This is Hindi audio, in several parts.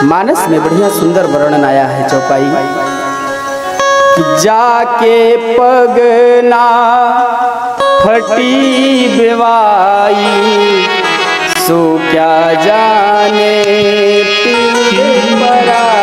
मानस में बढ़िया सुंदर वर्णन आया है चौपाई कि जाके पगना फटी बेवाई सो क्या जाने पीर पराई।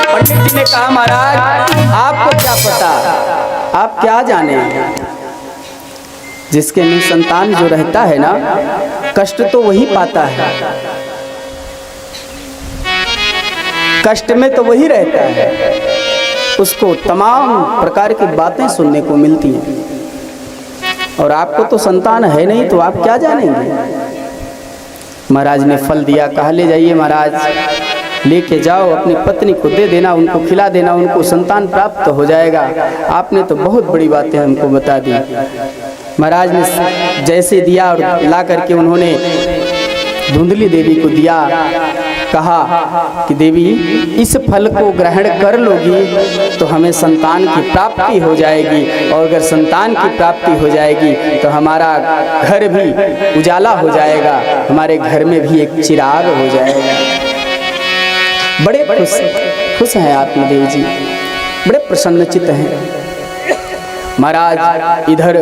पंडित जी ने कहा महाराज आपको क्या पता, आप क्या जाने। जिसके निसंतान जो रहता है ना, कष्ट तो वही पाता है, कष्ट में तो वही रहता है, उसको तमाम प्रकार की बातें सुनने को मिलती हैं। और आपको तो संतान है नहीं तो आप क्या जानेंगे। महाराज ने फल दिया, कहा ले जाइए महाराज, लेके जाओ, अपनी पत्नी को दे देना, उनको खिला देना, उनको संतान प्राप्त हो जाएगा। आपने तो बहुत बड़ी बातें हमको बता दी। महाराज ने जैसे दिया और ला करके उन्होंने धुंधली देवी को दिया, कहा कि देवी इस फल को ग्रहण कर लोगी तो हमें संतान की प्राप्ति हो जाएगी, और अगर संतान की प्राप्ति हो जाएगी तो हमारा घर भी उजाला हो जाएगा, हमारे घर में भी एक चिराग हो जाएगा। बड़े खुश हैं आत्मदेव जी, बड़े प्रसन्नचित हैं। महाराज इधर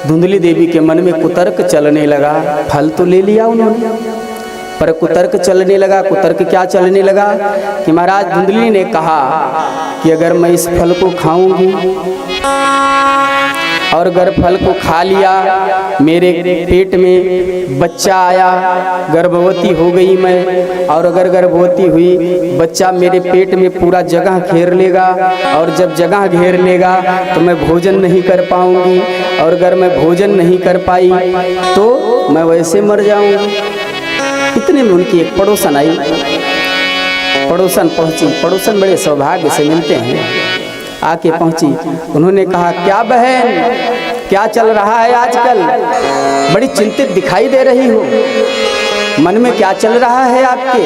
धुंधली देवी के मन में कुतर्क चलने लगा। फल तो ले लिया उन्होंने, पर कुतर्क चलने लगा। कुतर्क क्या चलने लगा कि महाराज धुंधली ने कहा कि अगर मैं इस फल को खाऊंगी और अगर फल को खा लिया, मेरे पेट में बच्चा आया, गर्भवती हो गई मैं, और अगर गर्भवती हुई, बच्चा मेरे पेट में पूरा जगह घेर लेगा, और जब जगह घेर लेगा तो मैं भोजन नहीं कर पाऊंगी, और अगर मैं भोजन नहीं कर पाई तो मैं वैसे मर जाऊंगी। इतने में उनकी एक पड़ोसन आई, पड़ोसन पहुंची। पड़ोसन बड़े सौभाग्य से मिलते हैं, आके पहुंची। उन्होंने कहा क्या बहन, क्या चल रहा है आजकल, बड़ी चिंतित दिखाई दे रही हो, मन में क्या चल रहा है आपके।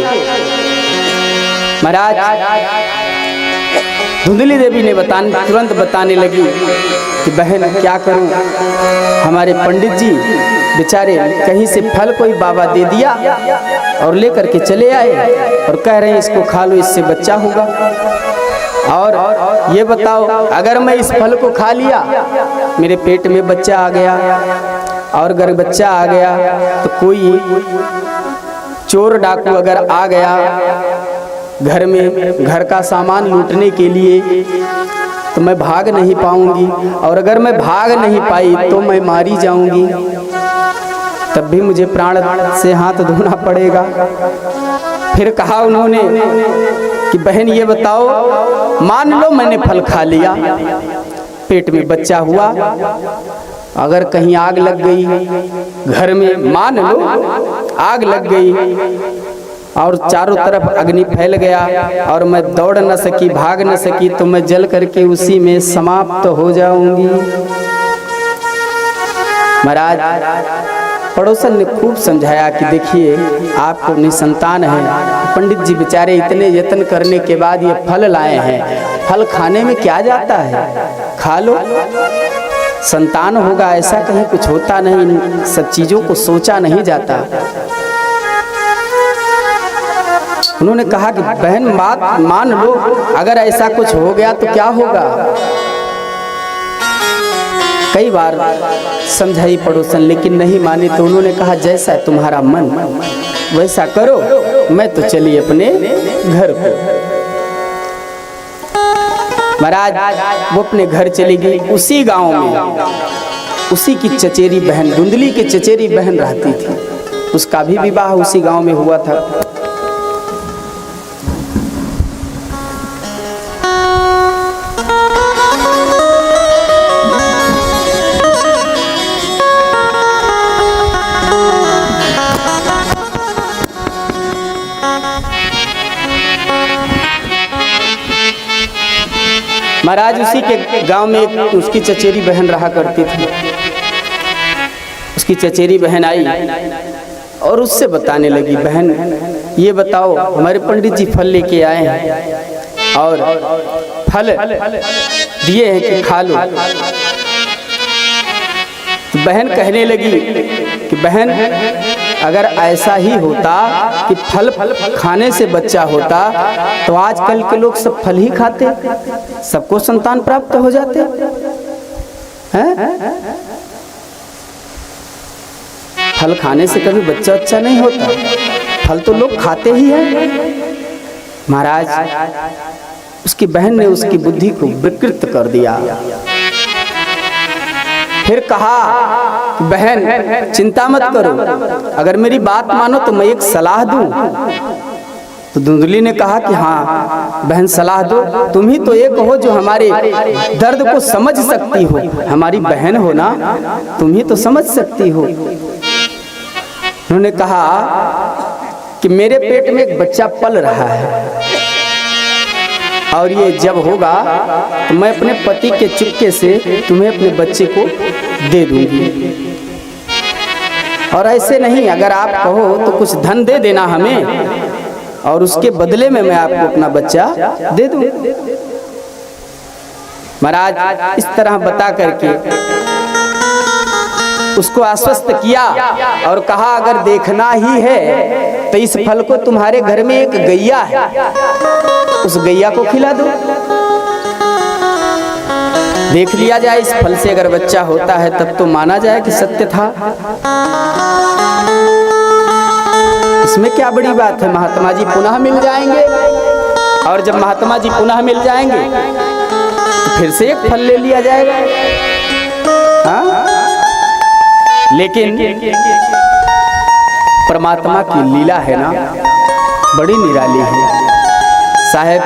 महाराज धुंधली देवी ने तुरंत बताने लगी कि बहन क्या करूं, हमारे पंडित जी बेचारे कहीं से फल कोई बाबा दे दिया और लेकर के चले आए और कह रहे हैं इसको खा लो, इससे बच्चा होगा। और ये बताओ अगर मैं इस फल को खा लिया, मेरे पेट में बच्चा आ गया, और अगर बच्चा आ गया तो कोई चोर डाकू अगर आ गया घर में, घर का सामान लूटने के लिए, तो मैं भाग नहीं पाऊंगी, और अगर मैं भाग नहीं पाई तो मैं मारी जाऊंगी, तब भी मुझे प्राण से हाथ धोना पड़ेगा। फिर कहा उन्होंने कि बहन ये बताओ, मान लो मैंने फल खा लिया, पेट में बच्चा हुआ, अगर कहीं आग लग गई घर में, मान लो आग लग गई और चारों तरफ अग्नि फैल गया और मैं दौड़ न सकी, भाग न सकी, तो मैं जल करके उसी में समाप्त हो जाऊंगी। महाराज पड़ोसन ने खूब समझाया कि देखिए आपको निसंतान है, पंडित जी बेचारे इतने यत्न करने के बाद ये फल लाए हैं, फल खाने में क्या जाता है, खा लो, संतान होगा, ऐसा कहीं कुछ होता नहीं, इन सब चीजों को सोचा नहीं जाता। उन्होंने कहा कि बहन बात मान लो, अगर ऐसा कुछ हो गया तो क्या होगा। कई बार समझाई पड़ोसन, लेकिन नहीं मानी, तो उन्होंने कहा जैसा तुम्हारा मन वैसा करो, मैं तो चली अपने घर को। महाराज वो अपने घर चली गई। उसी गांव में उसी की चचेरी बहन, धुंधली की चचेरी बहन रहती थी, उसका भी विवाह उसी गांव में हुआ था। महाराज उसी के गांव में एक उसकी चचेरी बहन रहा करती थी। उसकी चचेरी बहन आई और उससे बताने लगी, बहन ये बताओ, हमारे पंडित जी फल लेके आए हैं और फल दिए हैं कि खा लो। तो बहन कहने लगी कि बहन अगर ऐसा ही होता कि फल खाने से बच्चा होता तो आजकल के लोग सब फल ही खाते, सबको संतान प्राप्त हो जाते हैं। फल खाने से कभी बच्चा अच्छा नहीं होता, फल तो लोग खाते ही हैं। महाराज उसकी बहन ने उसकी बुद्धि को विकृत कर दिया। फिर कहा, बहन चिंता मत करो, अगर मेरी बात मानो तो मैं एक सलाह दूं। तो धुंधली ने कहा कि हाँ बहन सलाह दो, तुम ही तो एक हो जो हमारे दर्द को समझ सकती हो, हमारी बहन हो ना, तुम ही तो समझ सकती हो। उन्होंने कहा कि मेरे पेट में एक बच्चा पल रहा है और ये जब होगा तो मैं अपने पति के चुपके से तुम्हें अपने बच्चे को दे दूंगी, और ऐसे नहीं अगर आप कहो तो कुछ धन दे देना हमें और उसके बदले में मैं आपको अपना बच्चा दे दूं। महाराज इस तरह बता करके उसको आश्वस्त किया और कहा, अगर देखना ही है तो इस फल को तुम्हारे घर में एक गैया है, उस गैया को खिला दो, देख लिया जाए इस फल से अगर बच्चा होता है तब तो माना जाए कि सत्य था। इसमें क्या बड़ी बात है, महात्मा जी पुनः मिल जाएंगे, और जब महात्मा जी पुनः मिल जाएंगे तो फिर से एक फल ले लिया जाएगा। हाँ? लेकिन परमात्मा की लीला है ना, बड़ी निराली है साहब।